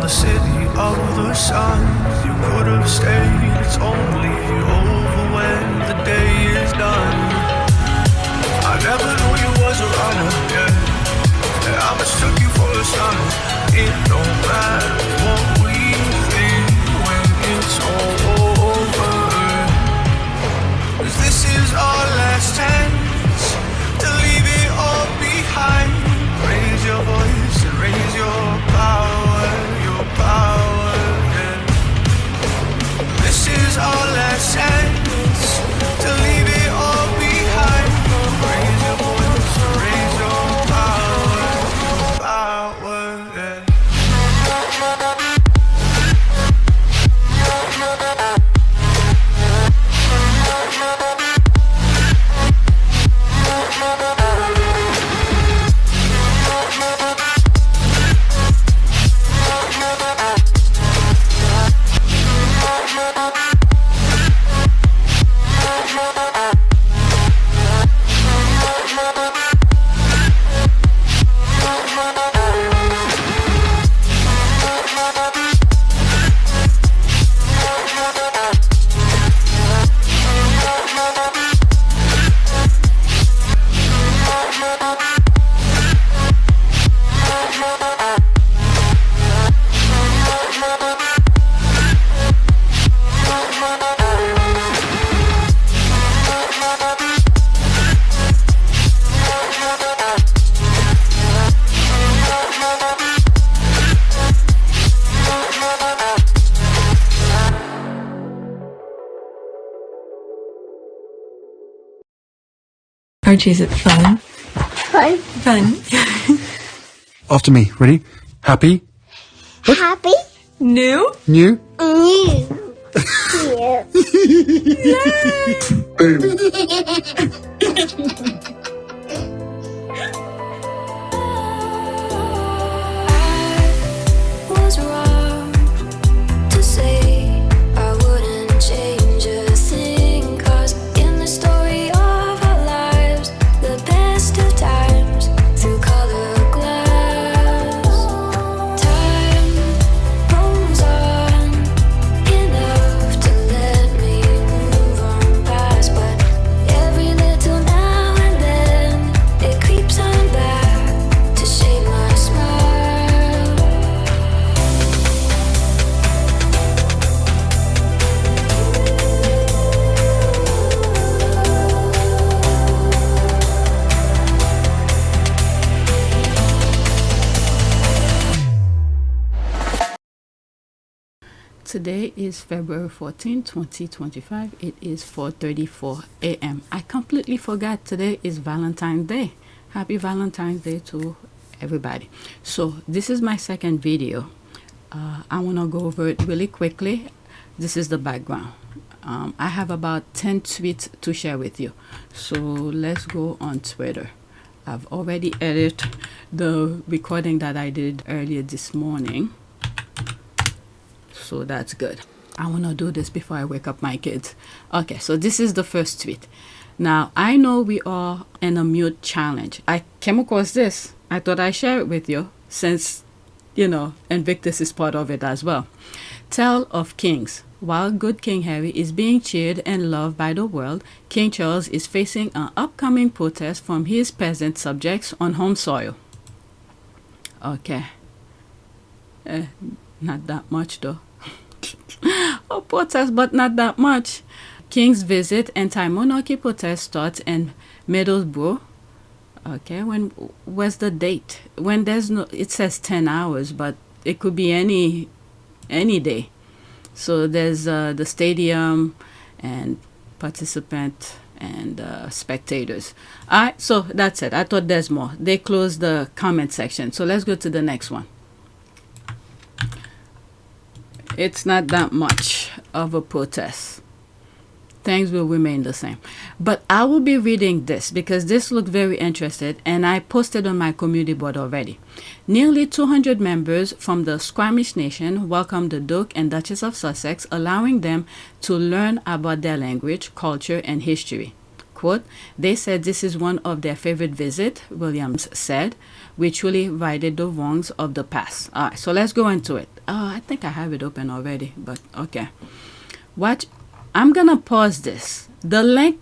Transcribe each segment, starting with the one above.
the city of the sun. You could have stayed, it's only over when the day is done. I never knew you was a runner, yeah. I mistook you for a son. It don't matter what we think when it's all over. 'Cause this is our last chance to leave it all behind. Raise your voice and raise your power, yeah. This is our last chance to leave it all behind. Raise your voice and raise your power, yeah. Archie, is it fun? Fun. Fun. After me. Ready? Happy? Happy. New? New? New. Was wrong to say I wouldn't change a thing, 'cause in the story of our lives, the best of times through colored glass, time moves on enough to let me move on past, but every little now and then it creeps on back to shape my smile. Today is February 14, 2025. It is 4:34 a.m. I completely forgot today is Valentine's Day. Happy Valentine's Day to everybody. So this is my second video. I want to go over it really quickly. This is the background. I have about 10 tweets to share with you. So let's go on Twitter. I've already edited the recording that I did earlier this morning. So that's good. I want to do this before I wake up my kids. Okay, so this is the first tweet. Now, I know we are in a mute challenge. I came across this. I thought I'd share it with you since, you know, Invictus is part of it as well. Tale of Kings. While good King Harry is being cheered and loved by the world, King Charles is facing an upcoming protest from his peasant subjects on home soil. Okay. Not that much though. A protest, but not that much. King's visit, anti-monarchy protest starts in Middlesbrough. Okay, where's the date? When there's no, it says 10 hours, but it could be any day. So there's the stadium and participant and spectators. All right, so that's it. I thought there's more. They closed the comment section. So let's go to the next one. It's not that much of a protest. Things will remain the same. But I will be reading this because this looked very interesting and I posted on my community board already. Nearly 200 members from the Squamish Nation welcomed the Duke and Duchess of Sussex, allowing them to learn about their language, culture, and history. quote, they said this is one of their favorite visit, Williams said. We truly righted the wrongs of the past. All right, so let's go into it. I think I have it open already, but okay. Watch. I'm going to pause this. The link.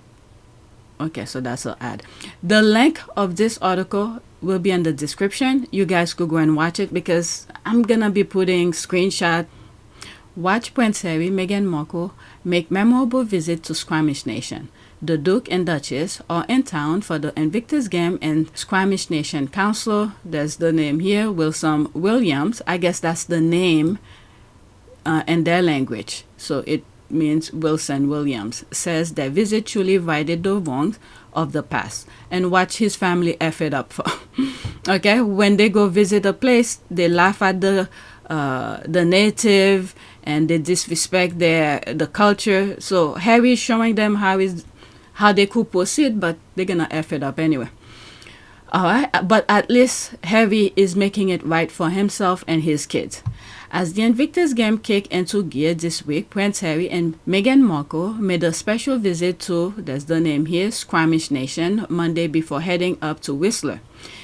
Okay, so that's an ad. The link of this article will be in the description. You guys could go and watch it because I'm going to be putting screenshot. Watch Prince Harry, Meghan Markle make memorable visit to Squamish Nation. The Duke and Duchess are in town for the Invictus game, and Squamish Nation Council, there's the name here, Wilson Williams, I guess that's the name in their language. So it means Wilson Williams, says their visit truly righted the wrongs of the past. And watch his family F it up for. Okay, when they go visit a place, they laugh at the native and they disrespect the culture. So Harry is showing them how they could proceed, but they're gonna F it up anyway. All right, but at least Harry is making it right for himself and his kids. As the Invictus game kicked into gear this week, Prince Harry and Meghan Markle made a special visit to, there's the name here, Squamish Nation, Monday before heading up to Whistler.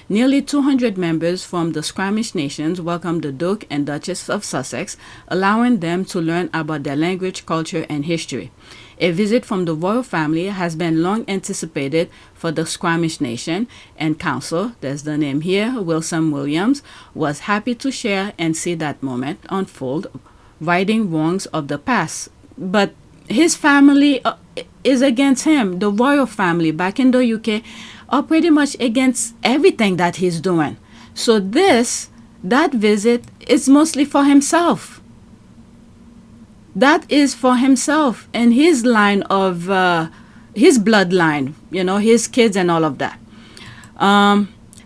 Nearly 200 members from the Squamish Nations welcomed the Duke and Duchess of Sussex, allowing them to learn about their language, culture, and history. A visit from the royal family has been long anticipated for the Squamish Nation, and Council, there's the name here, Wilson Williams, was happy to share and see that moment unfold, righting wrongs of the past. But his family is against him. The royal family back in the UK are pretty much against everything that he's doing. So that visit is mostly for himself. That is for himself and his line of, his bloodline, his kids and all of that.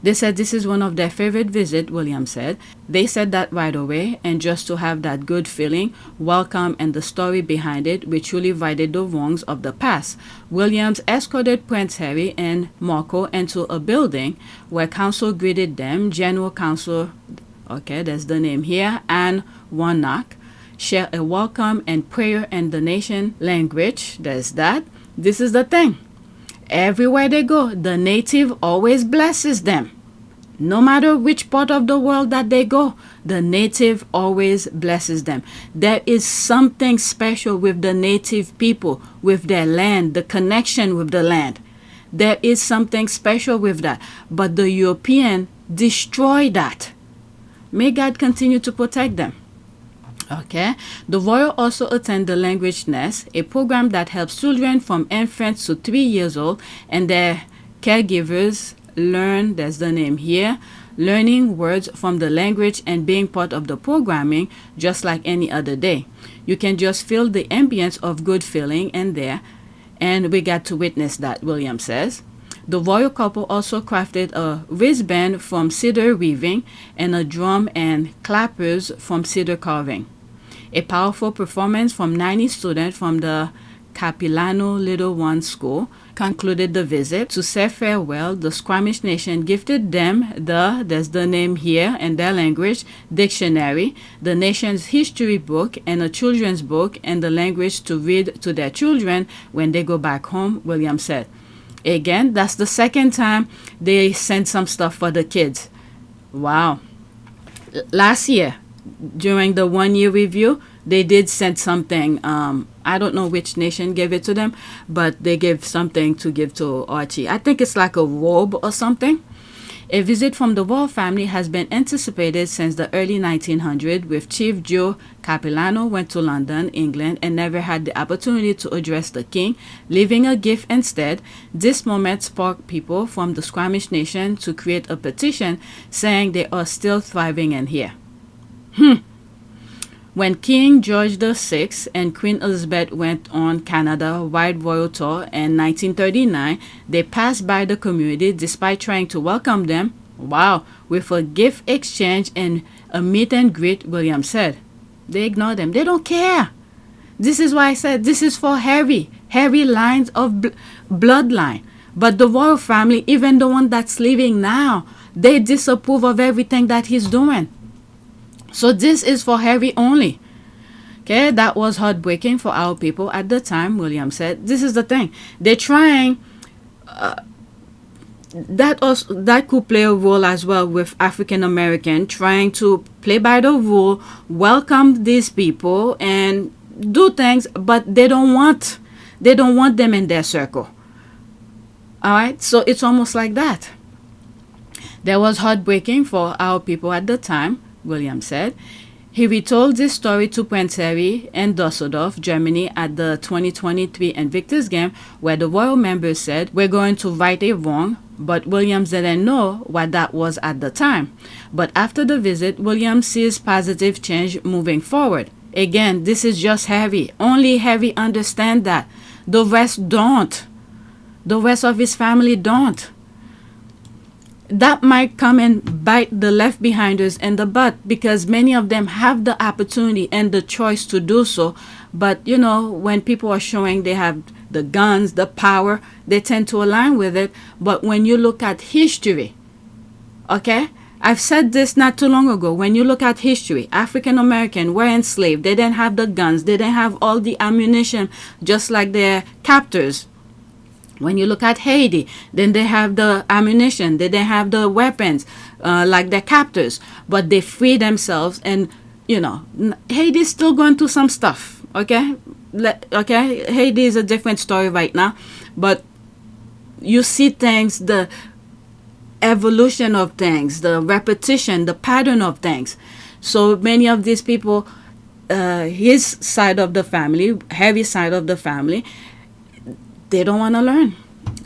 They said this is one of their favorite visit, William said. They said that right away, and just to have that good feeling, welcome, and the story behind it, we truly righted the wrongs of the past. Williams escorted Prince Harry and Markle into a building where council greeted them. General Counsel, okay, there's the name here, and Warnock, share a welcome and prayer in the nation language. There's that. This is the thing. Everywhere they go, the native always blesses them. No matter which part of the world that they go, the native always blesses them. There is something special with the native people, with their land, the connection with the land. There is something special with that. But the European destroy that. May God continue to protect them. Okay. The royal also attend the Language Nest, a program that helps children from infants to 3 years old and their caregivers learn, there's the name here, learning words from the language and being part of the programming just like any other day. You can just feel the ambience of good feeling in there, and we got to witness that, William says. The royal couple also crafted a wristband from cedar weaving and a drum and clappers from cedar carving. A powerful performance from 90 students from the Capilano Little One School concluded the visit. To say farewell, the Squamish Nation gifted them there's the name here in their language, dictionary, the nation's history book, and a children's book in the language to read to their children when they go back home, William said. Again, that's the second time they sent some stuff for the kids. Wow. Last year, during the 1 year review, they did send something. I don't know which nation gave it to them, but they gave something to give to Archie. I think it's like a robe or something. A visit from the royal family has been anticipated since the early 1900s, with Chief Joe Capilano went to London, England, and never had the opportunity to address the king, leaving a gift instead. This moment sparked people from the Squamish Nation to create a petition saying they are still thriving in here. When King George VI and Queen Elizabeth went on Canada-wide royal tour in 1939, they passed by the community despite trying to welcome them. Wow, with a gift exchange and a meet and greet, William said. They ignore them. They don't care. This is why I said this is for Harry lines of bloodline. But the royal family, even the one that's leaving now, they disapprove of everything that he's doing. So this is for Harry only. Okay, that was heartbreaking for our people at the time, William said. This is the thing. They're trying that could play a role as well with African American trying to play by the rule, welcome these people and do things, but they don't want them in their circle. All right, so it's almost like that. There was heartbreaking for our people at the time, William said. He retold this story to Prince Harry in Düsseldorf, Germany at the 2023 Invictus game, where the royal members said, "We're going to right a wrong," but Williams didn't know what that was at the time. But after the visit, Williams sees positive change moving forward. Again, this is just Harry. Only Harry understands that. The rest don't. The rest of his family don't. That might come and bite the left behinders in the butt because many of them have the opportunity and the choice to do so. But, you know, when people are showing they have the guns, the power, they tend to align with it. But when you look at history, okay, I've said this not too long ago. When you look at history, African American were enslaved. They didn't have the guns. They didn't have all the ammunition just like their captors. When you look at Haiti, then they have the ammunition. They didn't have the weapons like their captors. But they free themselves. And, you know, Haiti's still going through some stuff, okay? Okay, Haiti is a different story right now. But you see things, the evolution of things, the repetition, the pattern of things. So many of these people, his side of the family, Harry's side of the family, they don't want to learn.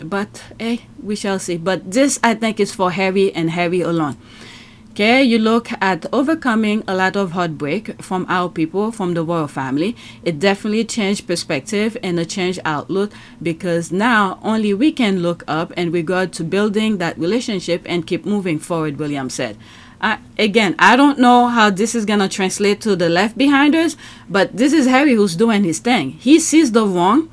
But hey, we shall see. But this, I think, is for Harry and Harry alone. Okay, you look at overcoming a lot of heartbreak from our people, from the royal family. It definitely changed perspective and a changed outlook because now only we can look up in regard to building that relationship and keep moving forward, William said. Again, I don't know how this is going to translate to the left behinders, but this is Harry who's doing his thing. He sees the wrong.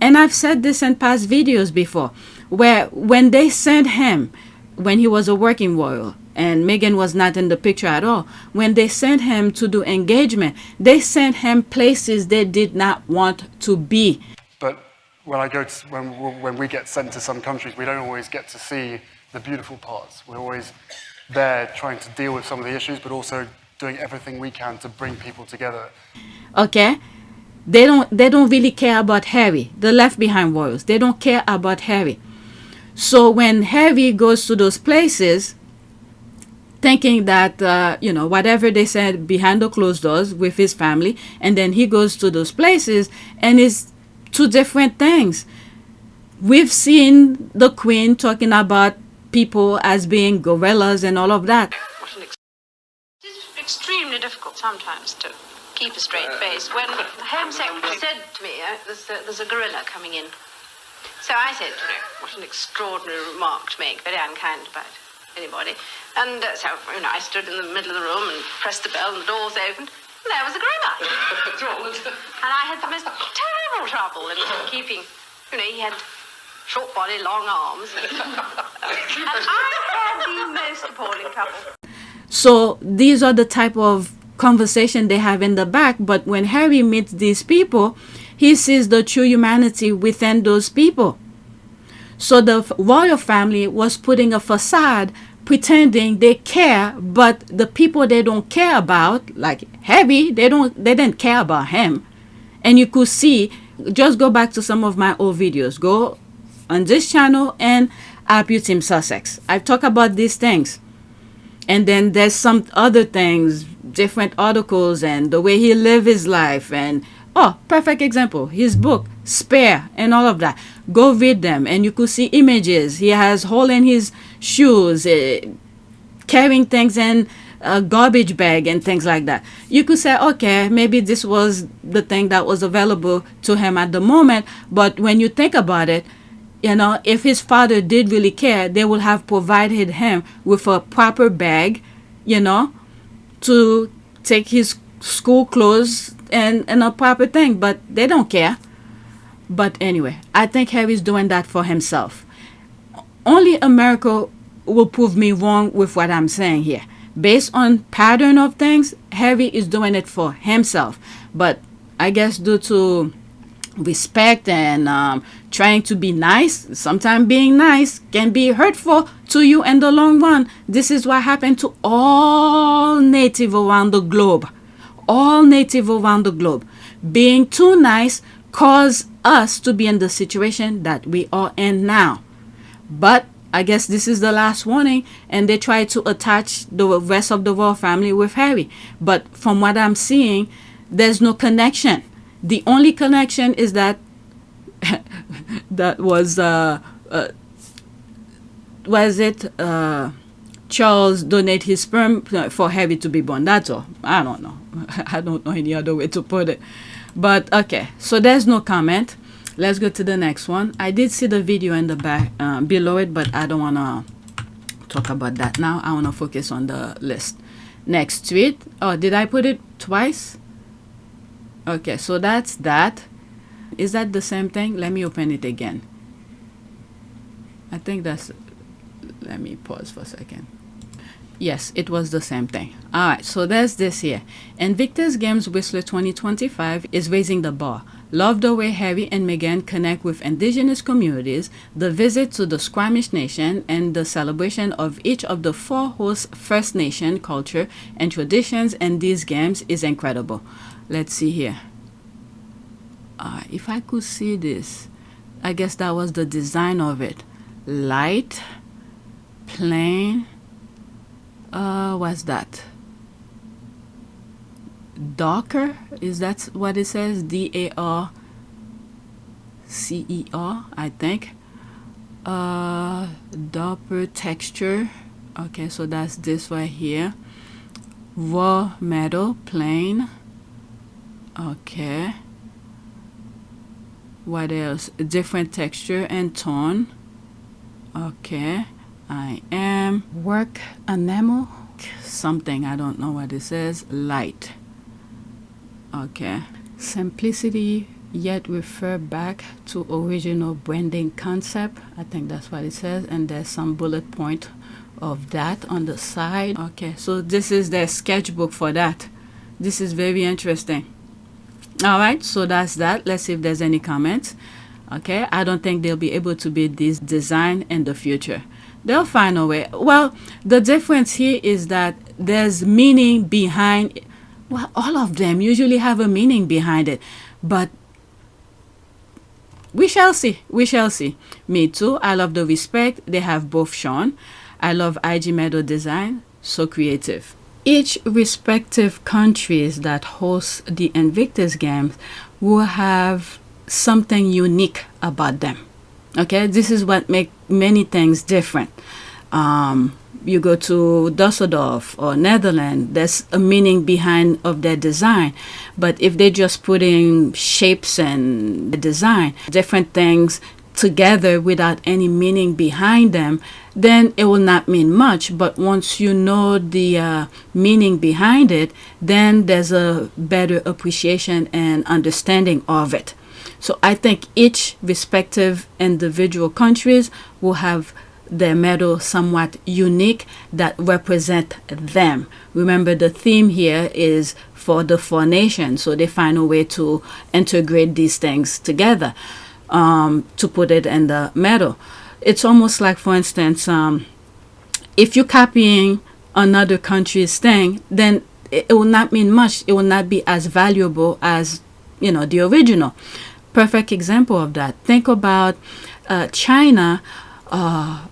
And I've said this in past videos before, where when they sent him, when he was a working royal, and Meghan was not in the picture at all, when they sent him to do engagement, they sent him places they did not want to be. But when we get sent to some countries, we don't always get to see the beautiful parts. We're always there trying to deal with some of the issues, but also doing everything we can to bring people together. Okay? They don't really care about Harry, the left behind royals. They don't care about Harry. So when Harry goes to those places, thinking that, you know, whatever they said behind the closed doors with his family, and then he goes to those places and it's two different things. We've seen the Queen talking about people as being gorillas and all of that. It's extremely difficult sometimes to keep a straight face. When the Home Secretary said to me, there's a gorilla coming in. So I said, you know, what an extraordinary remark to make, very unkind about anybody. And so, you know, I stood in the middle of the room and pressed the bell and the doors opened, and there was a gorilla. And I had the most terrible trouble in keeping, you know, he had short body, long arms. And I had the most appalling trouble. So these are the type of conversation they have in the back, but when Harry meets these people, he sees the true humanity within those people. So the royal family was putting a facade, pretending they care, but the people they don't care about, like Harry, they didn't care about him. And you could see, just go back to some of my old videos, go on this channel and Abu Team Sussex. I've talked about these things. And then there's some other things, different articles and the way he lived his life. And, oh, perfect example, his book, Spare, and all of that. Go read them and you could see images. He has hole in his shoes, carrying things in a garbage bag and things like that. You could say, okay, maybe this was the thing that was available to him at the moment. But when you think about it, you know, if his father did really care, they would have provided him with a proper bag, you know, to take his school clothes and a proper thing. But they don't care. But anyway, I think Harry's doing that for himself. Only America will prove me wrong with what I'm saying here. Based on pattern of things, Harry is doing it for himself. But I guess due to respect and trying to be nice. Sometimes being nice can be hurtful to you in the long run. This is what happened to all native around the globe. All native around the globe. Being too nice caused us to be in the situation that we are in now. But I guess this is the last warning, and they try to attach the rest of the royal family with Harry. But from what I'm seeing, there's no connection. The only connection is that that was Charles donate his sperm for Harry to be born. That's all. I don't know. I don't know any other way to put it. But okay, so there's no comment. Let's go to the next one. I did see the video in the back below it, but I don't want to talk about that now. I want to focus on the list. Next tweet. Oh, did I put it twice? Okay, so that's that. Is that the same thing? Let me open it again. I think that's... Let me pause for a second. Yes, it was the same thing. Alright, so there's this here. Invictus Games Whistler 2025 is raising the bar. Love the way Harry and Meghan connect with indigenous communities, the visit to the Squamish Nation, and the celebration of each of the 4 host First Nation culture and traditions in these games is incredible. Let's see here. If I could see this, I guess that was the design of it. Light, plain, what's that? Darker, is that what it says? DARCER, I think. Darker texture. Okay, so that's this right here. Raw metal, plain. Okay. What else? Different texture and tone. Okay. I am work enamel something, I don't know what it says. Light. Okay. Simplicity yet refer back to original branding concept. I think that's what it says, and there's some bullet point of that on the side. Okay, so this is their sketchbook for that. This is very interesting. All right, so that's that. Let's see if there's any comments. Okay, I don't think they'll be able to beat this design in the future. They'll find a way. Well, the difference here is that there's meaning behind it. Well, all of them usually have a meaning behind it, but we shall see. We shall see. Me too. I love the respect they have both shown. I love IG Meadow design. So creative. Each respective countries that host the Invictus games will have something unique about them. Okay, this is what makes many things different. You go to Düsseldorf or Netherlands, there's a meaning behind of their design. But if they're just putting shapes and the design, different things together without any meaning behind them, then it will not mean much. But once you know the meaning behind it, then there's a better appreciation and understanding of it. So I think each respective individual countries will have their medal somewhat unique that represent them. Remember, the theme here is for the 4 nations, so they find a way to integrate these things together to put it in the medal. It's almost like, for instance, if you're copying another country's thing, then it will not mean much. It will not be as valuable as, you know, the original. Perfect example of that. Think about China.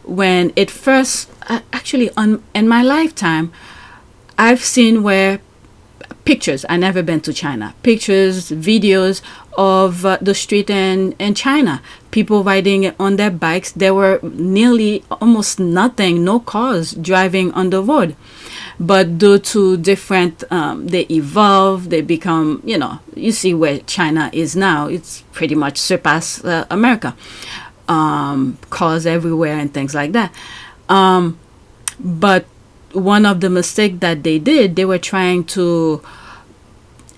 When it first, actually in my lifetime, I've seen where pictures, I never been to China, pictures, videos of the street in China, people riding on their bikes. There were nearly almost nothing, no cars driving on the road. But due to different, they evolve, they become, you know, you see where China is now, it's pretty much surpassed America. Cars everywhere and things like that. But one of the mistakes that they did, they were trying to,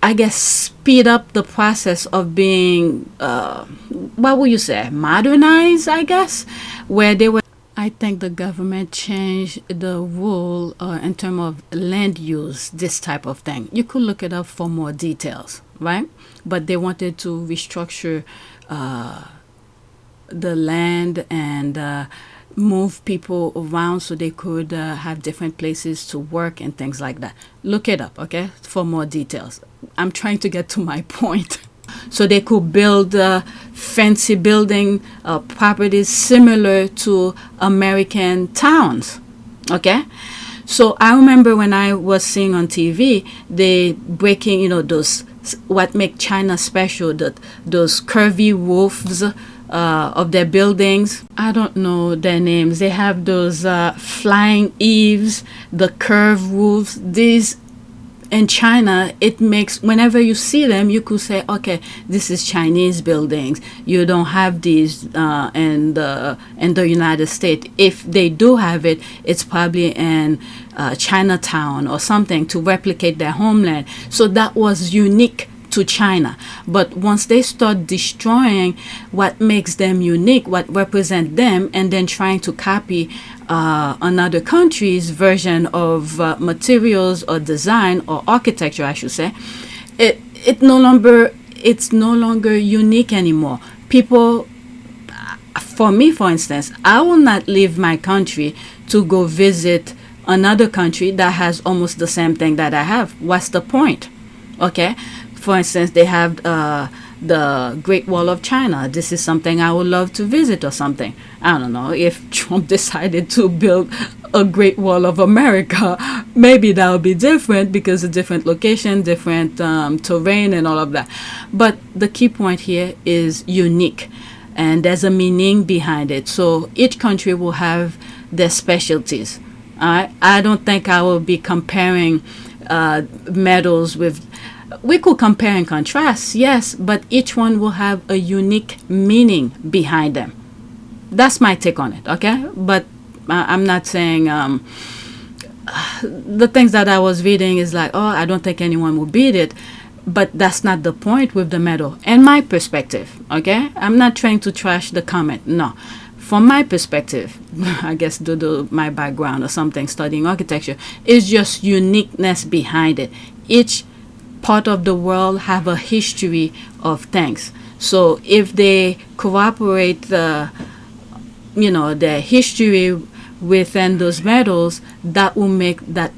I guess, speed up the process of being, what would you say, modernized, I guess, where they were. I think the government changed the rule in terms of land use, this type of thing. You could look it up for more details. right? But they wanted to restructure the land and move people around so they could have different places to work and things like that. Look it up, okay, for more details. I'm trying to get to my point. So they could build fancy building properties similar to American towns, okay? So I remember when I was seeing on TV, they breaking, those, what make China special, those curvy roofs of their buildings. I don't know their names. They have those flying eaves, the curved roofs. These in China, it makes, whenever you see them, you could say, okay, this is Chinese buildings. You don't have these in the United States. If they do have it, it's probably in Chinatown or something to replicate their homeland. So that was unique to China. But once they start destroying what makes them unique, what represent them, and then trying to copy another country's version of materials or design or architecture, I should say, it's no longer unique anymore. People, for me, for instance, I will not leave my country to go visit another country that has almost the same thing that I have. What's the point? Okay. For instance, they have the Great Wall of China. This is something I would love to visit or something. I don't know, if Trump decided to build a Great Wall of America, maybe that would be different because a different location, different terrain and all of that. But the key point here is unique, and there's a meaning behind it. So each country will have their specialties. I don't think I will be comparing medals with... We could compare and contrast, yes, but each one will have a unique meaning behind them. That's my take on it, okay? But I'm not saying the things that I was reading is like, oh, I don't think anyone will beat it. But that's not the point with the medal. And my perspective, okay? I'm not trying to trash the comment, no. From my perspective, I guess due to my background or something, studying architecture, is just uniqueness behind it. Each part of the world have a history of things. So if they cooperate their history within those medals, that will make that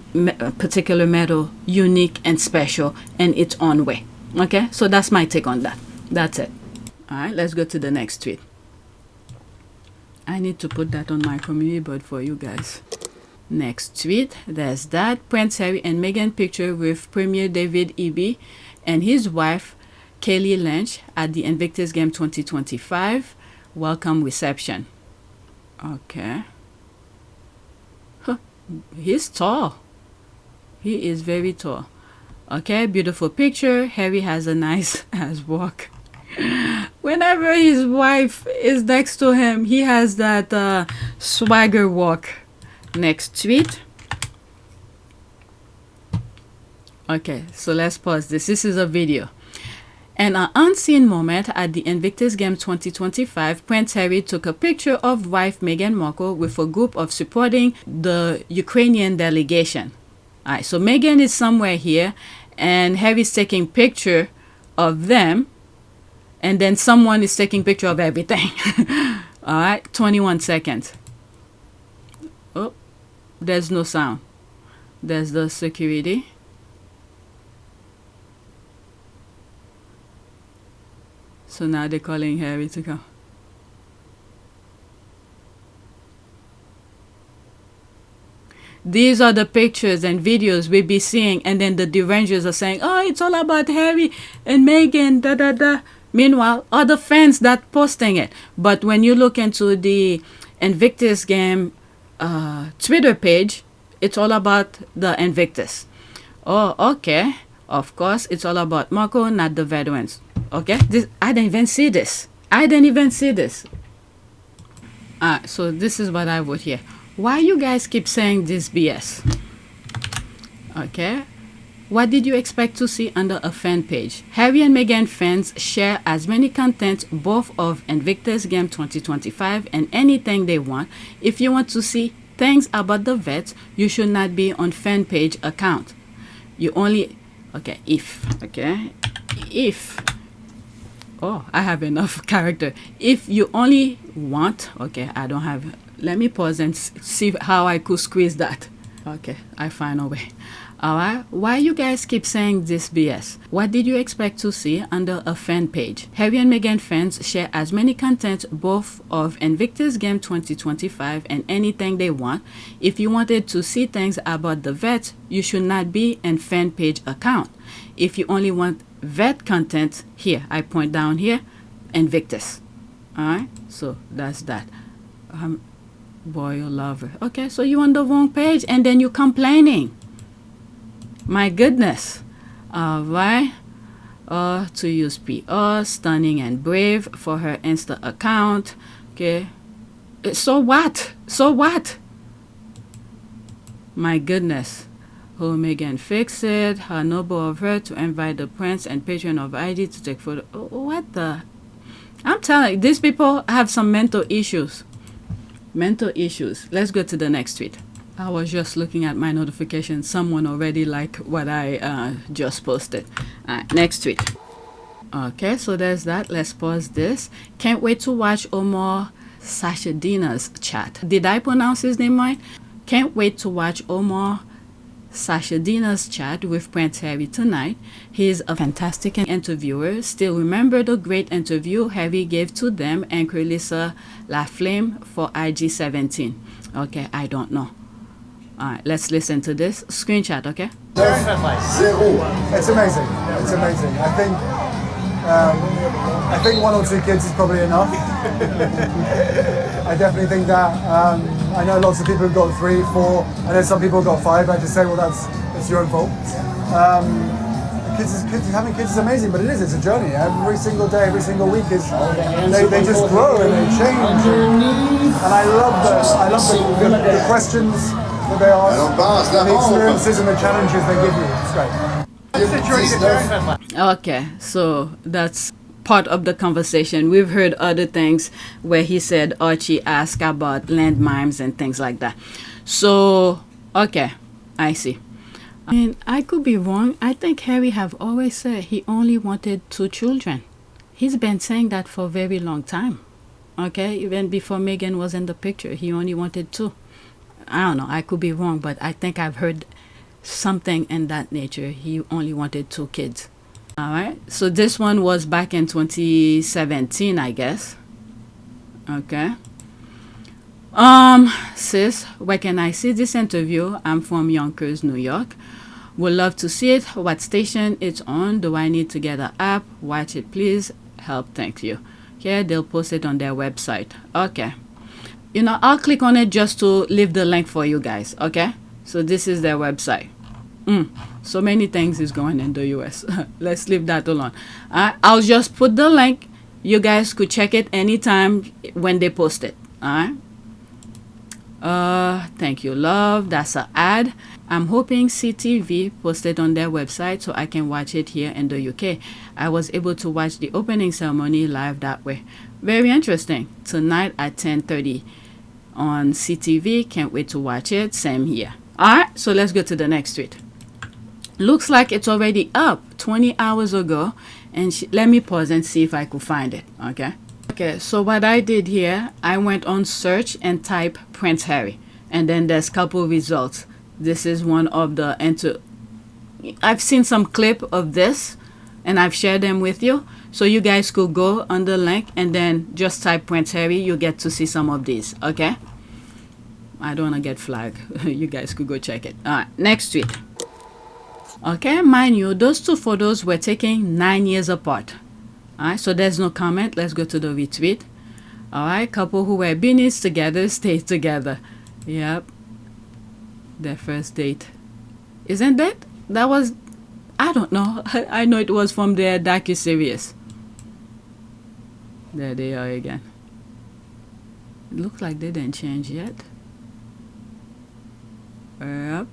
particular medal unique and special in its own way. Okay, so that's my take on that. That's it. All right, let's go to the next tweet. I need to put that on my community board for you guys. Next tweet, there's that Prince Harry and Meghan picture with Premier David Eby and his wife Kaylee Lynch at the Invictus Game 2025 welcome reception. Okay. Huh. He's tall. He is very tall. Okay, beautiful picture. Harry has a nice ass walk. Whenever his wife is next to him, he has that swagger walk. Next tweet. Okay, so let's pause this. This is a video. In an unseen moment at the Invictus Game 2025, Prince Harry took a picture of wife Meghan Markle with a group of supporting the Ukrainian delegation. All right, so Meghan is somewhere here, and Harry's taking picture of them, and then someone is taking picture of everything. All right, 21 seconds. Oh, there's no sound. There's the security. So now they're calling Harry to come. These are the pictures and videos we'll be seeing, and then the derangers are saying, oh, it's all about Harry and Meghan, da da da. Meanwhile, other fans that posting it. But when you look into the Invictus Game Twitter page, it's all about the Invictus. Oh, okay. Of course, it's all about Markle, not the veterans. Okay, I didn't even see this. So this is what I wrote here. Why you guys keep saying this BS? Okay. What did you expect to see under a fan page? Harry and Meghan fans share as many contents both of Invictus Game 2025 and anything they want. If you want to see things about the vets, you should not be on fan page account. You only... Okay, if, oh, I have enough character. If you only want, okay, I don't have, let me pause and see how I could squeeze that. Okay, I find a way. All right, why you guys keep saying this BS? What did you expect to see under a fan page? Harry and Meghan fans share as many content both of Invictus Game 2025 and anything they want. If you wanted to see things about the vets, you should not be in fan page account. If you only want vet content, here, I point down here, Invictus. All right, so that's that. Boy, you love her. Okay, so you on the wrong page and then you complaining. My goodness. All right. To use PR, stunning and brave for her Insta account. Okay. So what? So what? My goodness. Oh, Meghan fix it. How noble of her to invite the prince and patron of IG to take photo. What the? I'm telling you, these people have some mental issues. Mental issues. Let's go to the next tweet. I was just looking at my notifications. Someone already liked what I just posted. Next tweet. Okay, so there's that. Let's pause this. Can't wait to watch Omar Sachedina's chat. Did I pronounce his name right? Can't wait to watch Omar Sachedina's chat with Prince Harry tonight. He's a fantastic interviewer. Still remember the great interview Harry gave to them and Lisa Laflamme for IG17. Okay, I don't know. Alright, let's listen to this screenshot, okay? It's amazing. It's amazing. I think 1 or 2 kids is probably enough. I definitely think that. I know lots of people who've got 3, 4. I know some people have got 5. I just say, well, that's your own fault. Having kids is amazing, but it's a journey. Every single day, every single week is they just grow and they change. And I love the questions that they ask, and the experiences and the challenges they give you. It's great. Okay, so that's part of the conversation. We've heard other things where he said Archie asked about land mimes and things like that. So, okay, I see. I mean, I could be wrong. I think Harry have always said he only wanted 2 children. He's been saying that for a very long time. Okay, even before Meghan was in the picture, he only wanted 2. I don't know, I could be wrong, but I think I've heard something in that nature. He only wanted 2 kids. All right, so this one was back in 2017, I guess. Okay. Sis, where can I see this interview? I'm from Yonkers, New York. Would love to see it. What station it's on? Do I need to get an app? Watch it, please. Help, thank you. Okay, they'll post it on their website. Okay. You know, I'll click on it just to leave the link for you guys. Okay, so this is their website. So many things is going in the US. Let's leave that alone. I'll just put the link. You guys could check it anytime when they post it. All right. Thank you, love. That's an ad. I'm hoping CTV posted on their website so I can watch it here in the UK. I was able to watch the opening ceremony live that way. Very interesting. Tonight at 10:30 on CTV. Can't wait to watch it. Same here. All right, so let's go to the next tweet. Looks like it's already up 20 hours ago. And let me pause and see if I could find it. Okay, so what I did here, I went on search and type Prince Harry. And then there's a couple results. This is one of the I've seen some clip of this and I've shared them with you. So you guys could go on the link and then just type Prince Harry. You get to see some of these. Okay. I don't want to get flagged. You guys could go check it. All right, next tweet. Okay, mind you, those 2 photos were taken 9 years apart. All right, so there's no comment. Let's go to the retweet. All right, couple who were beanies together stay together. Yep. Their first date. Isn't that? That was, I don't know. I know it was from their docu-series. There they are again. It looks like they didn't change yet. Yep.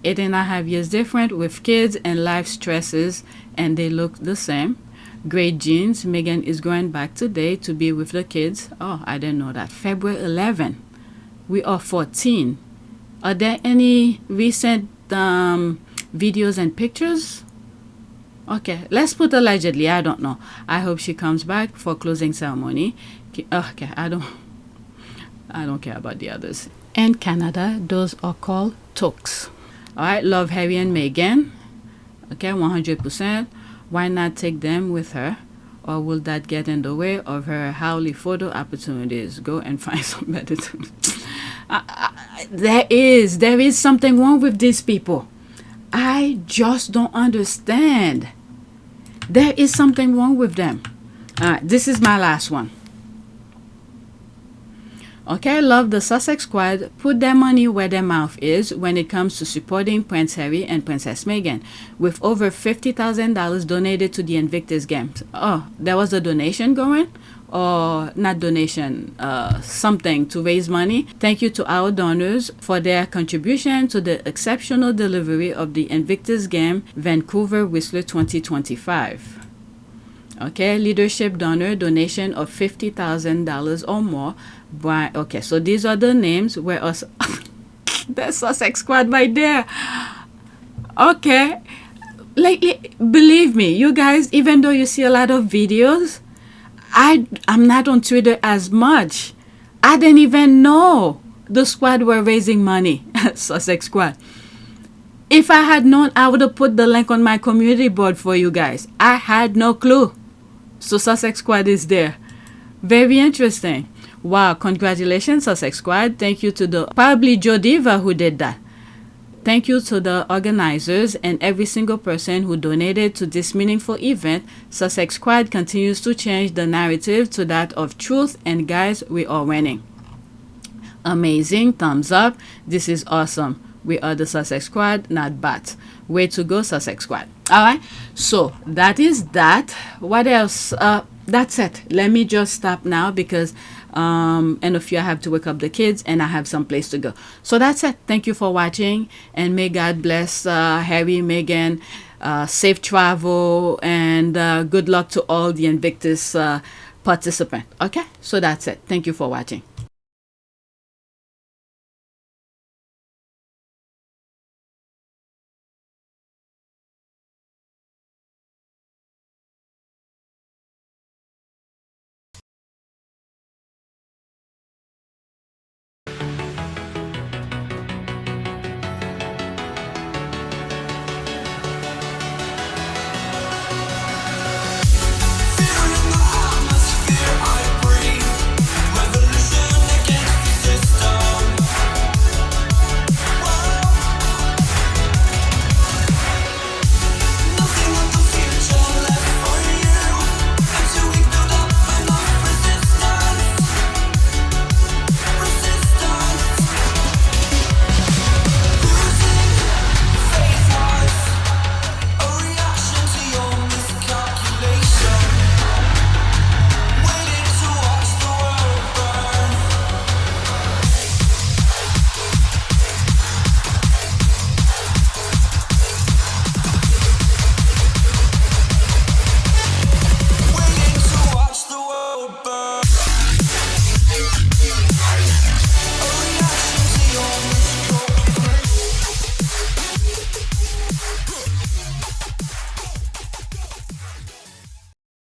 8.5 years different with kids and life stresses, and they look the same. Great genes. Meghan is going back today to be with the kids. Oh, I didn't know that. February 11. We are 14. Are there any recent videos and pictures? Okay, let's put allegedly. I don't know. I hope she comes back for closing ceremony. Okay, I don't care about the others. In Canada, those are called toques. All right, love Harry and Meghan. Okay, 100%. Why not take them with her? Or will that get in the way of her howly photo opportunities? Go and find some better. There is something wrong with these people. I just don't understand. There is something wrong with them. All right, this is my last one. Okay, love the Sussex squad. Put their money where their mouth is when it comes to supporting Prince Harry and Princess Meghan, with over $50,000 donated to the Invictus Games. Oh, there was a donation going? Or not donation, something to raise money. Thank you to our donors for their contribution to the exceptional delivery of the Invictus Game Vancouver Whistler 2025. Okay, leadership donor donation of $50,000 or more. Okay, so these are the names where us. There's Sussex squad right there. Okay, lately, believe me, you guys, even though you see a lot of videos, I'm not on Twitter as much. I didn't even know the squad were raising money. Sussex squad. If I had known, I would have put the link on my community board for you guys. I had no clue. So Sussex squad is there. Very interesting. Wow, congratulations, Sussex squad. Thank you to probably Joe Diva who did that. Thank you to the organizers and every single person who donated to this meaningful event. Sussex squad continues to change the narrative to that of truth, and guys, we are winning. Amazing, thumbs up. This is awesome. We are the Sussex squad, not bots. Way to go, Sussex squad. All right, so that is that. What else? That's it. Let me just stop now because and a few I have to wake up the kids and I have some place to go. So that's it. Thank you for watching, and may God bless Harry, Meghan, safe travel, and good luck to all the Invictus participants. Okay, so that's it. Thank you for watching.